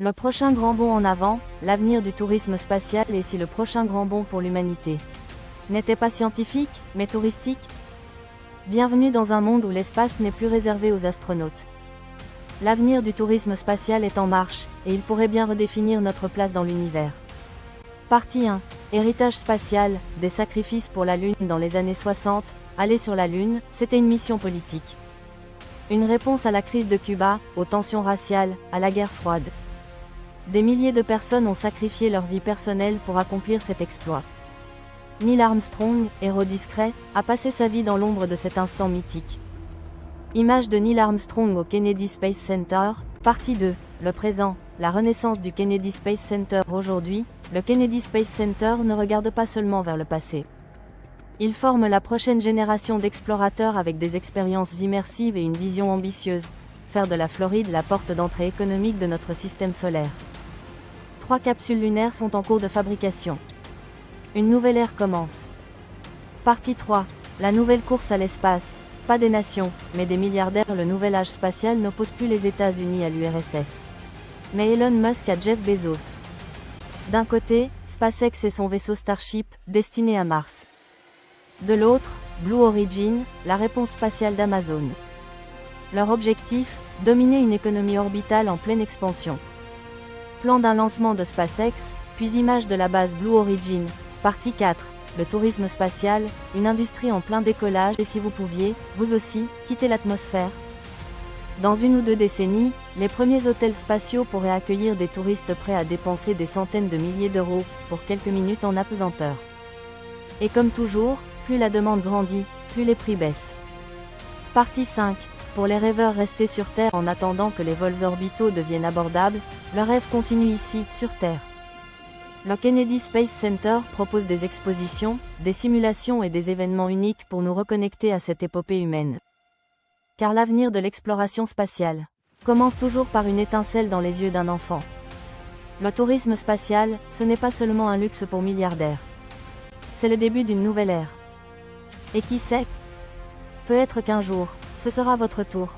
Le prochain grand bond en avant, l'avenir du tourisme spatial et si le prochain grand bond pour l'humanité n'était pas scientifique, mais touristique? Bienvenue dans un monde où l'espace n'est plus réservé aux astronautes. L'avenir du tourisme spatial est en marche, et il pourrait bien redéfinir notre place dans l'univers. Partie 1. Héritage spatial, des sacrifices pour la Lune dans les années 60, aller sur la Lune, c'était une mission politique. Une réponse à la crise de Cuba, aux tensions raciales, à la guerre froide. Des milliers de personnes ont sacrifié leur vie personnelle pour accomplir cet exploit. Neil Armstrong, héros discret, a passé sa vie dans l'ombre de cet instant mythique. Image de Neil Armstrong au Kennedy Space Center, partie 2, le présent, la renaissance du Kennedy Space Center. Aujourd'hui, le Kennedy Space Center ne regarde pas seulement vers le passé. Il forme la prochaine génération d'explorateurs avec des expériences immersives et une vision ambitieuse, faire de la Floride la porte d'entrée économique de notre système solaire. 3 capsules lunaires sont en cours de fabrication. Une nouvelle ère commence. Partie 3. La nouvelle course à l'espace. Pas des nations, mais des milliardaires. Le nouvel âge spatial n'oppose plus les États-Unis à l'URSS, mais Elon Musk à Jeff Bezos. D'un côté, SpaceX et son vaisseau Starship, destiné à Mars. De l'autre, Blue Origin, la réponse spatiale d'Amazon. Leur objectif, dominer une économie orbitale en pleine expansion. Plan d'un lancement de SpaceX, puis image de la base Blue Origin. Partie 4. Le tourisme spatial, une industrie en plein décollage. Et si vous pouviez, vous aussi, quitter l'atmosphère? Dans 1 ou 2 décennies, les premiers hôtels spatiaux pourraient accueillir des touristes prêts à dépenser des centaines de milliers d'euros pour quelques minutes en apesanteur. Et comme toujours, plus la demande grandit, plus les prix baissent. Partie 5. Pour les rêveurs restés sur Terre en attendant que les vols orbitaux deviennent abordables, le rêve continue ici, sur Terre. Le Kennedy Space Center propose des expositions, des simulations et des événements uniques pour nous reconnecter à cette épopée humaine. Car l'avenir de l'exploration spatiale commence toujours par une étincelle dans les yeux d'un enfant. Le tourisme spatial, ce n'est pas seulement un luxe pour milliardaires. C'est le début d'une nouvelle ère. Et qui sait? Peut-être qu'un jour, ce sera votre tour.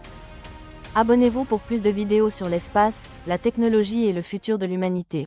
Abonnez-vous pour plus de vidéos sur l'espace, la technologie et le futur de l'humanité.